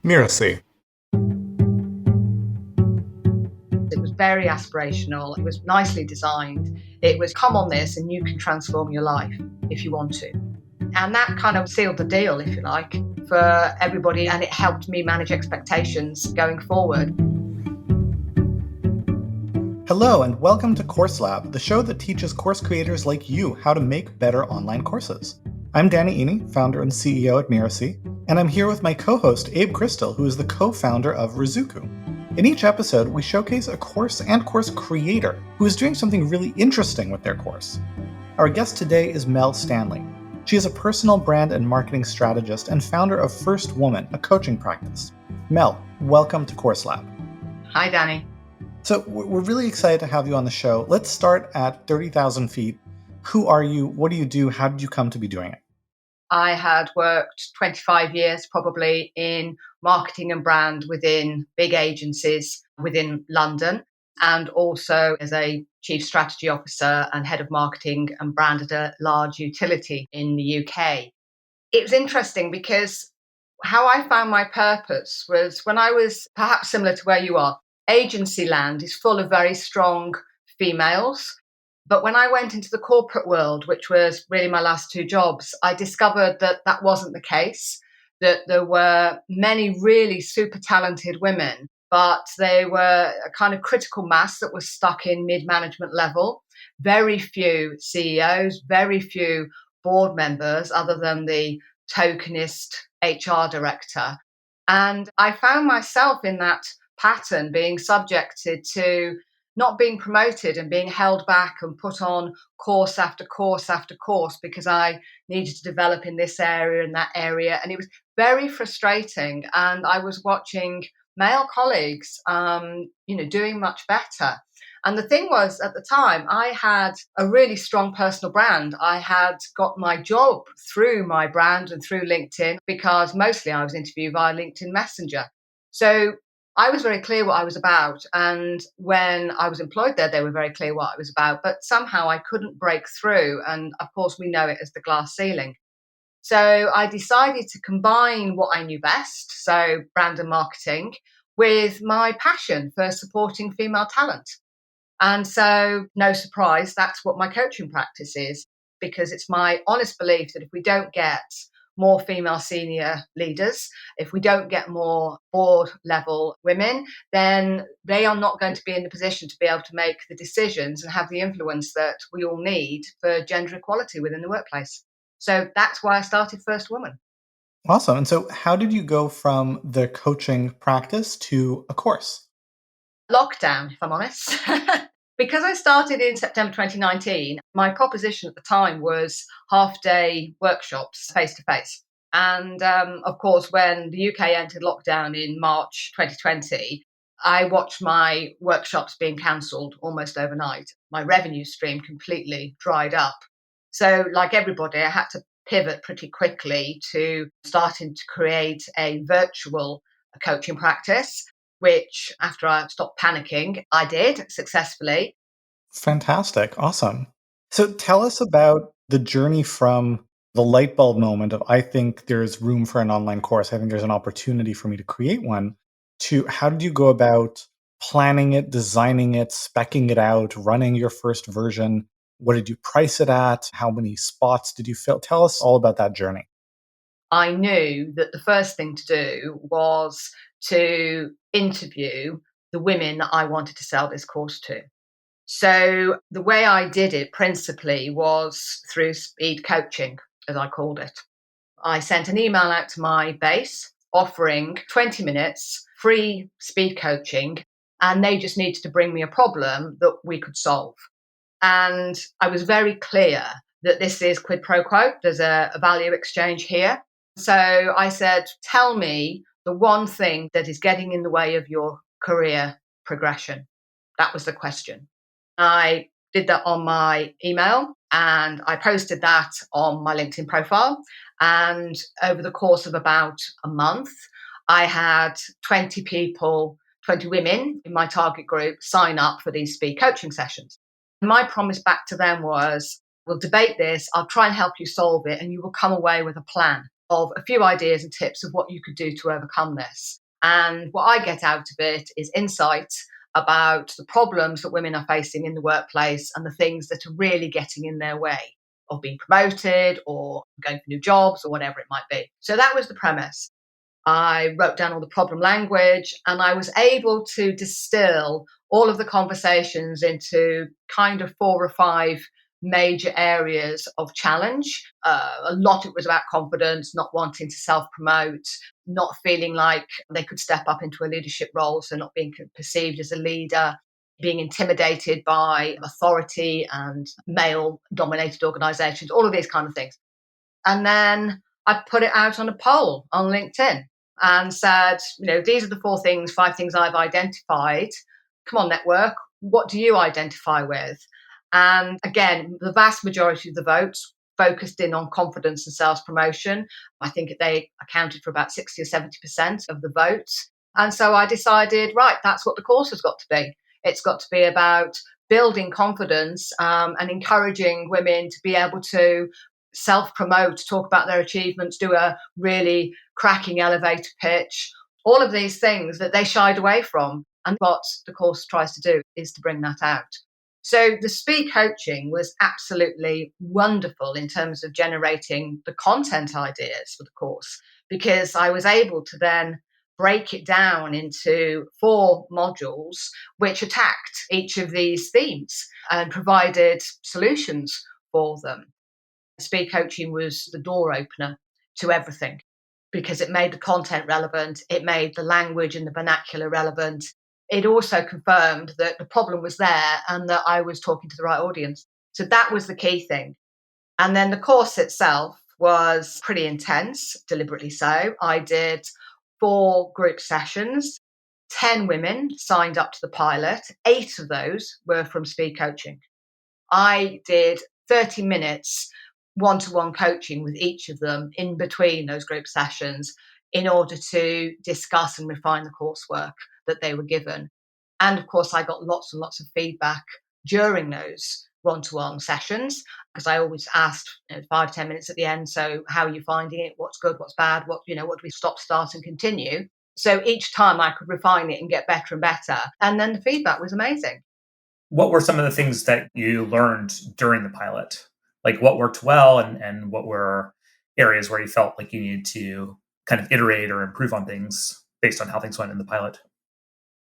Miracy. It was very aspirational. It was nicely designed. It was, come on this and you can transform your life if you want to. And that kind of sealed the deal, if you like, for everybody. And it helped me manage expectations going forward. Hello, and welcome to Course Lab, the show that teaches course creators like you how to make better online courses. I'm Danny Iny, founder and CEO at Miracy, and I'm here with my co-host Abe Crystal, who is the co-founder of Rizuku. In each episode, we showcase a course and course creator who is doing something really interesting with their course. Our guest today is Mel Stanley. She is a personal brand and marketing strategist and founder of FirstWoman, a coaching practice. Mel, welcome to Course Lab. Hi, Danny. So we're really excited to have you on the show. Let's start at 30,000 feet. Who are you? What do you do? How did you come to be doing it? I had worked 25 years probably in marketing and brand within big agencies within London, and also as a chief strategy officer and head of marketing and brand at a large utility in the UK. It was interesting because how I found my purpose was when I was perhaps similar to where you are. Agency land is full of very strong females. But when I went into the corporate world, which was really my last two jobs, I discovered that that wasn't the case, that there were many really super talented women, but they were a kind of critical mass that was stuck in mid-management level. Very few CEOs, very few board members, other than the tokenist HR director. And I found myself in that pattern being subjected to not being promoted and being held back and put on course after course after course because I needed to develop in this area and that area. And it was very frustrating. And I was watching male colleagues, doing much better. And the thing was, at the time, I had a really strong personal brand. I had got my job through my brand and through LinkedIn because mostly I was interviewed via LinkedIn Messenger. So I was very clear what I was about. And when I was employed there, they were very clear what I was about. But somehow I couldn't break through. And of course, we know it as the glass ceiling. So I decided to combine what I knew best, so brand and marketing, with my passion for supporting female talent. And so, no surprise, that's what my coaching practice is, because it's my honest belief that if we don't get more female senior leaders, if we don't get more board level women, then they are not going to be in the position to be able to make the decisions and have the influence that we all need for gender equality within the workplace. So that's why I started First Woman. Awesome. And so how did you go from the coaching practice to a course? Lockdown, if I'm honest. Because I started in September 2019, my proposition at the time was half-day workshops face-to-face. And of course, when the UK entered lockdown in March 2020, I watched my workshops being cancelled almost overnight. My revenue stream completely dried up. So like everybody, I had to pivot pretty quickly to starting to create a virtual coaching practice, which after I stopped panicking, I did successfully. Fantastic. Awesome. So tell us about the journey from the light bulb moment of, I think there's room for an online course, I think there's an opportunity for me to create one, to how did you go about planning it, designing it, speccing it out, running your first version? What did you price it at? How many spots did you fill? Tell us all about that journey. I knew that the first thing to do was to interview the women that I wanted to sell this course to. So the way I did it principally was through speed coaching, as I called it. I sent an email out to my base offering 20 minutes free speed coaching, and they just needed to bring me a problem that we could solve. And I was very clear that this is quid pro quo. There's a value exchange here. So I said, tell me the one thing that is getting in the way of your career progression. That was the question. I did that on my email and I posted that on my LinkedIn profile. And over the course of about a month, I had 20 people, 20 women in my target group sign up for these speed coaching sessions. My promise back to them was, we'll debate this, I'll try and help you solve it, and you will come away with a plan. of a few ideas and tips of what you could do to overcome this. And what I get out of it is insight about the problems that women are facing in the workplace and the things that are really getting in their way of being promoted or going for new jobs or whatever it might be. So that was the premise. I wrote down all the problem language and I was able to distill all of the conversations into kind of 4 or 5 major areas of challenge. A lot of it was about confidence, not wanting to self promote, not feeling like they could step up into a leadership role, so not being perceived as a leader, being intimidated by authority and male dominated organizations, all of these kind of things. And then I put it out on a poll on LinkedIn and said, these are the 4 things, 5 things I've identified. Come on, network. What do you identify with? And again, the vast majority of the votes focused in on confidence and sales promotion. I think they accounted for about 60 or 70% of the votes. And so I decided, right, that's what the course has got to be. It's got to be about building confidence and encouraging women to be able to self-promote, talk about their achievements, do a really cracking elevator pitch, all of these things that they shied away from. And what the course tries to do is to bring that out. So the speed coaching was absolutely wonderful in terms of generating the content ideas for the course, because I was able to then break it down into 4 modules which attacked each of these themes and provided solutions for them. Speed coaching was the door opener to everything because it made the content relevant, it made the language and the vernacular relevant. It also confirmed that the problem was there and that I was talking to the right audience. So that was the key thing. And then the course itself was pretty intense, deliberately so. I did 4 group sessions. 10 women signed up to the pilot. 8 of those were from speed coaching. I did 30 minutes one-to-one coaching with each of them in between those group sessions in order to discuss and refine the coursework that they were given. And of course, I got lots and lots of feedback during those one-to-one sessions because I always asked 5-10 minutes at the end. So how are you finding it? What's good? What's bad? What do we stop, start and continue? So each time I could refine it and get better and better. And then the feedback was amazing. What were some of the things that you learned during the pilot? Like what worked well and what were areas where you felt like you needed to kind of iterate or improve on things based on how things went in the pilot?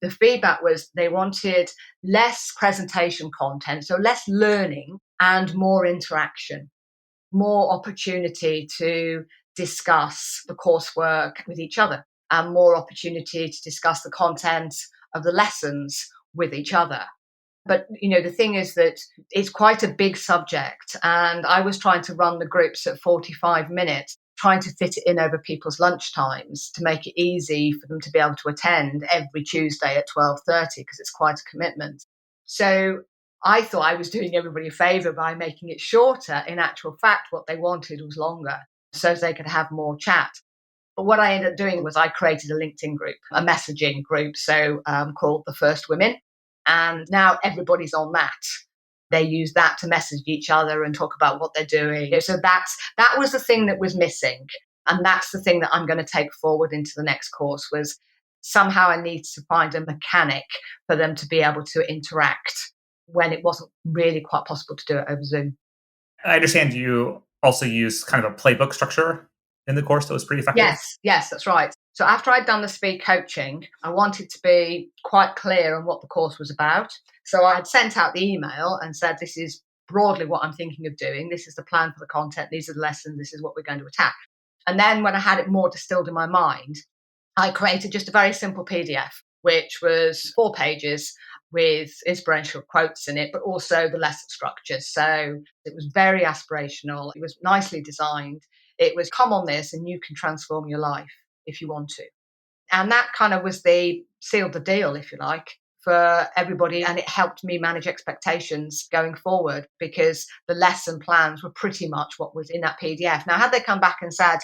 The feedback was they wanted less presentation content, so less learning and more interaction, more opportunity to discuss the coursework with each other, and more opportunity to discuss the content of the lessons with each other. But, the thing is that it's quite a big subject. And I was trying to run the groups at 45 minutes, trying to fit it in over people's lunch times to make it easy for them to be able to attend every Tuesday at 12:30, because it's quite a commitment. So I thought I was doing everybody a favour by making it shorter. In actual fact, what they wanted was longer so they could have more chat. But what I ended up doing was I created a LinkedIn group, a messaging group, called the FirstWomen. And now everybody's on that. They use that to message each other and talk about what they're doing. So that was the thing that was missing. And that's the thing that I'm going to take forward into the next course, was somehow I need to find a mechanic for them to be able to interact when it wasn't really quite possible to do it over Zoom. I understand you also use kind of a playbook structure in the course that was pretty effective. Yes, that's right. So after I'd done the speed coaching, I wanted to be quite clear on what the course was about. So I had sent out the email and said, this is broadly what I'm thinking of doing. This is the plan for the content. These are the lessons. This is what we're going to attack. And then when I had it more distilled in my mind, I created just a very simple PDF, which was 4 pages with inspirational quotes in it, but also the lesson structure. So it was very aspirational. It was nicely designed. It was, come on this and you can transform your life if you want to. And that kind of was sealed the deal, if you like, for everybody. And it helped me manage expectations going forward because the lesson plans were pretty much what was in that PDF. Now, had they come back and said,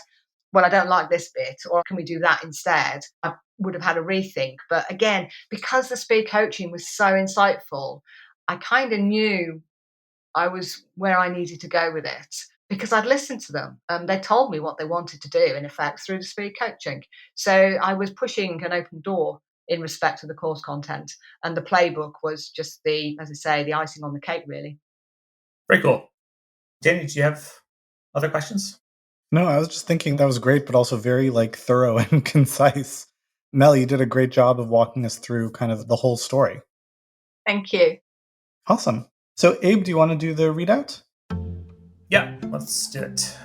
well, I don't like this bit, or can we do that instead? I would have had a rethink. But again, because the speed coaching was so insightful, I kind of knew I was where I needed to go with it. because I'd listened to them. They told me what they wanted to do, in effect, through the speed coaching. So I was pushing an open door in respect to the course content. And the playbook was just as I say, the icing on the cake, really. Very cool. Danny, do you have other questions? No, I was just thinking that was great, but also very thorough and concise. Mel, you did a great job of walking us through kind of the whole story. Thank you. Awesome. So Abe, do you want to do the readout? Yeah, let's do it.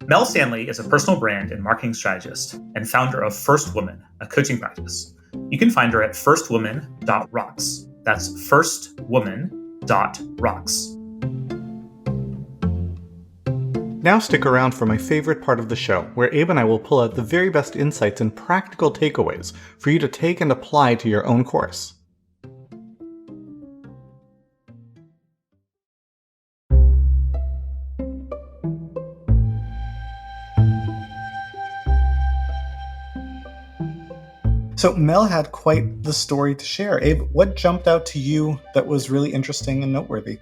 Mel Stanley is a personal brand and marketing strategist and founder of First Woman, a coaching practice. You can find her at FirstWoman.rocks. That's FirstWoman.rocks. Now stick around for my favorite part of the show, where Abe and I will pull out the very best insights and practical takeaways for you to take and apply to your own course. So Mel had quite the story to share. Abe, what jumped out to you that was really interesting and noteworthy?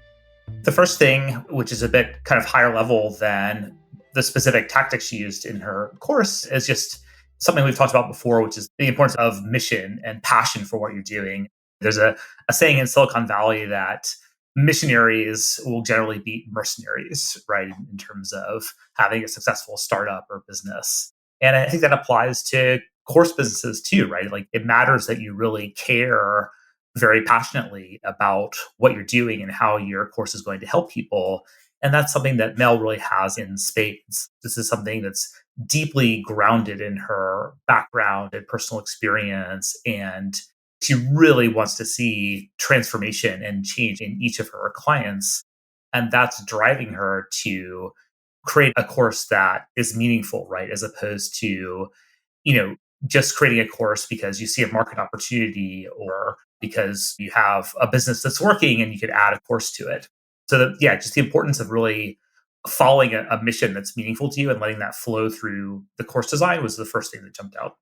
The first thing, which is a bit kind of higher level than the specific tactics she used in her course, is just something we've talked about before, which is the importance of mission and passion for what you're doing. There's a saying in Silicon Valley that missionaries will generally beat mercenaries, right, in terms of having a successful startup or business. And I think that applies to course businesses too, right? Like it matters that you really care very passionately about what you're doing and how your course is going to help people. And that's something that Mel really has in spades. This is something that's deeply grounded in her background and personal experience. And she really wants to see transformation and change in each of her clients. And that's driving her to create a course that is meaningful, right? As opposed to, just creating a course because you see a market opportunity or because you have a business that's working and you could add a course to it. So that, just the importance of really following a mission that's meaningful to you and letting that flow through the course design was the first thing that jumped out.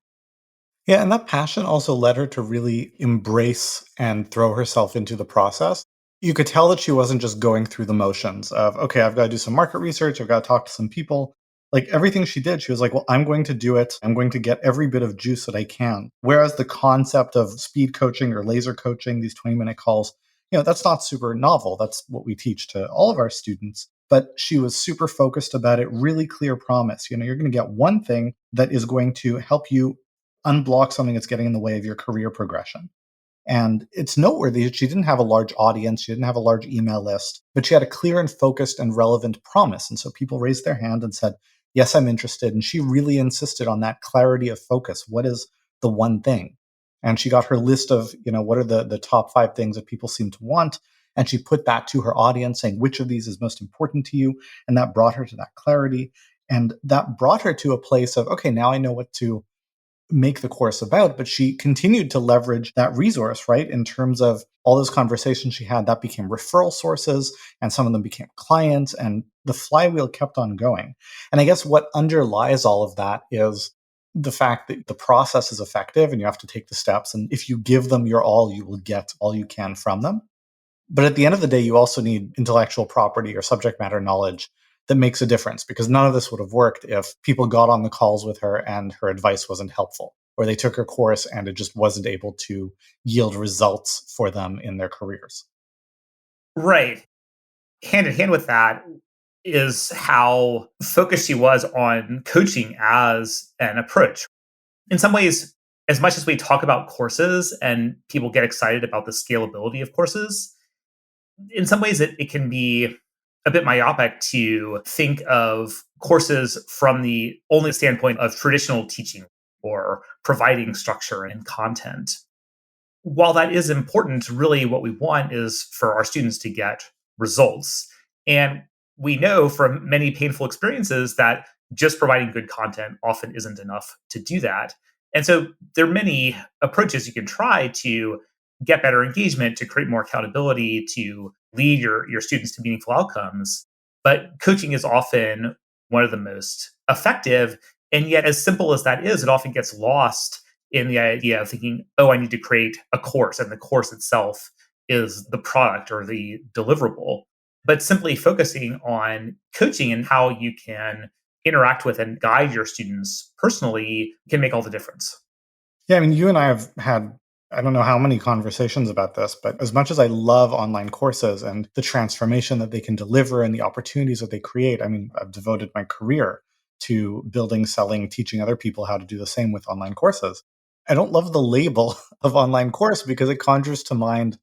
Yeah, and that passion also led her to really embrace and throw herself into the process. You could tell that she wasn't just going through the motions of, okay, I've got to do some market research, I've got to talk to some people. Like everything she did, she was like, well, I'm going to do it. I'm going to get every bit of juice that I can. Whereas the concept of speed coaching or laser coaching, these 20-minute calls, that's not super novel. That's what we teach to all of our students. But she was super focused about it, really clear promise. You're going to get one thing that is going to help you unblock something that's getting in the way of your career progression. And it's noteworthy that she didn't have a large audience, she didn't have a large email list, but she had a clear and focused and relevant promise. And so people raised their hand and said, yes, I'm interested. And she really insisted on that clarity of focus. What is the one thing? And she got her list of, what are the top 5 things that people seem to want. And she put that to her audience saying, which of these is most important to you? And that brought her to that clarity. And that brought her to a place of, okay, now I know what to make the course about, but she continued to leverage that resource, right? In terms of all those conversations she had, that became referral sources, and some of them became clients, and the flywheel kept on going. And I guess what underlies all of that is the fact that the process is effective and you have to take the steps. And if you give them your all, you will get all you can from them. But at the end of the day, you also need intellectual property or subject matter knowledge that makes a difference, because none of this would have worked if people got on the calls with her and her advice wasn't helpful, or they took her course and it just wasn't able to yield results for them in their careers. Right. Hand in hand with that is how focused she was on coaching as an approach. In some ways, as much as we talk about courses and people get excited about the scalability of courses, in some ways it can be a bit myopic to think of courses from the only standpoint of traditional teaching or providing structure and content. While that is important, really what we want is for our students to get results. And we know from many painful experiences that just providing good content often isn't enough to do that. And so there are many approaches you can try to get better engagement, to create more accountability, to lead your students to meaningful outcomes. But coaching is often one of the most effective. And yet, as simple as that is, it often gets lost in the idea of thinking, oh, I need to create a course, and the course itself is the product or the deliverable. but simply focusing on coaching and how you can interact with and guide your students personally can make all the difference. Yeah, I mean, you and I have had, I don't know how many conversations about this, but as much as I love online courses and the transformation that they can deliver and the opportunities that they create, I mean, I've devoted my career to building, selling, teaching other people how to do the same with online courses. I don't love the label of online course because it conjures to mind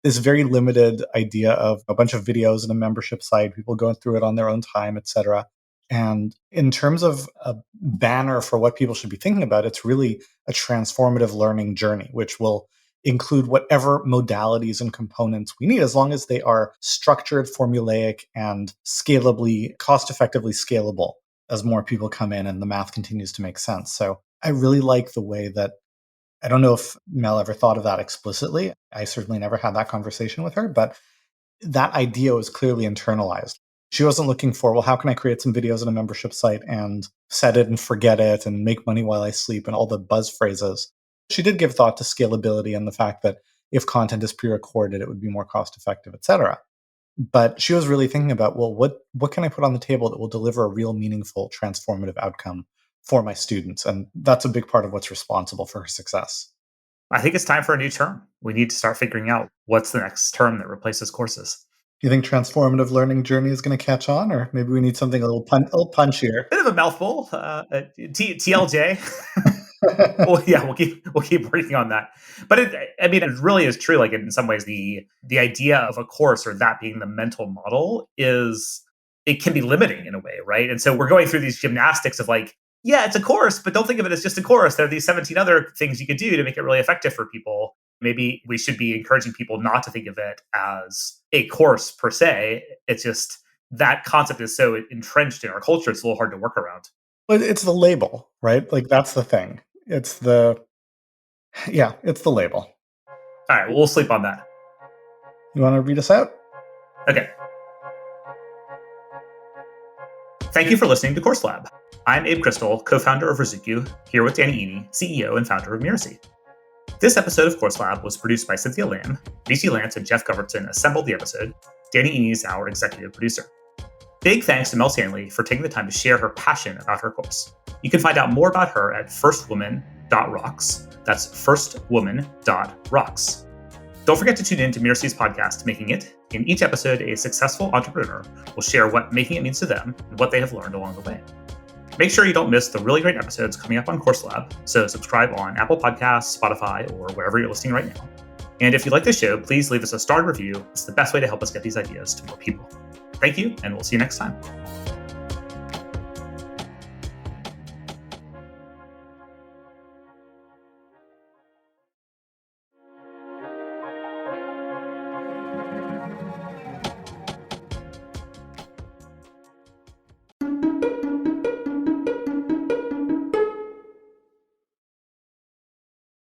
this very limited idea of a bunch of videos and a membership site, people going through it on their own time, etc. And in terms of a banner for what people should be thinking about, it's really a transformative learning journey, which will include whatever modalities and components we need, as long as they are structured, formulaic, and scalably, cost effectively scalable as more people come in and the math continues to make sense. So I really like the way that, I don't know if Mel ever thought of that explicitly. I certainly never had that conversation with her, but that idea was clearly internalized. She wasn't looking for, well, how can I create some videos on a membership site and set it and forget it and make money while I sleep and all the buzz phrases. She did give thought to scalability and the fact that if content is pre-recorded, it would be more cost effective, etc. But she was really thinking about, well, what can I put on the table that will deliver a real meaningful, transformative outcome for my students? And that's a big part of what's responsible for her success. I think it's time for a new term. We need to start figuring out what's the next term that replaces courses. You think transformative learning journey is going to catch on, or maybe we need something a little punchier? Bit of a mouthful. TLJ. Well, yeah, we'll keep working on that. But it really is true. Like in some ways, the idea of a course or that being the mental model it can be limiting in a way, right? And so we're going through these gymnastics of like, yeah, it's a course, but don't think of it as just a course. There are these 17 other things you could do to make it really effective for people. Maybe we should be encouraging people not to think of it as a course per se. It's just that concept is so entrenched in our culture, it's a little hard to work around. But it's the label, right? Like that's the thing. It's the label. All right, we'll sleep on that. You want to read us out? Okay. Thank you for listening to Course Lab. I'm Abe Crystal, co-founder of Rizuku, here with Danny Iny, CEO and founder of Miracy. This episode of Course Lab was produced by Cynthia Lamb. BC Lance and Jeff Govertson assembled the episode. Danny Iny is our executive producer. Big thanks to Mel Stanley for taking the time to share her passion about her course. You can find out more about her at FirstWoman.rocks. That's FirstWoman.rocks. Don't forget to tune in to Miracy's podcast, Making It. In each episode, a successful entrepreneur will share what making it means to them and what they have learned along the way. Make sure you don't miss the really great episodes coming up on Course Lab, so subscribe on Apple Podcasts, Spotify, or wherever you're listening right now. And if you like the show, please leave us a starred review. It's the best way to help us get these ideas to more people. Thank you, and we'll see you next time.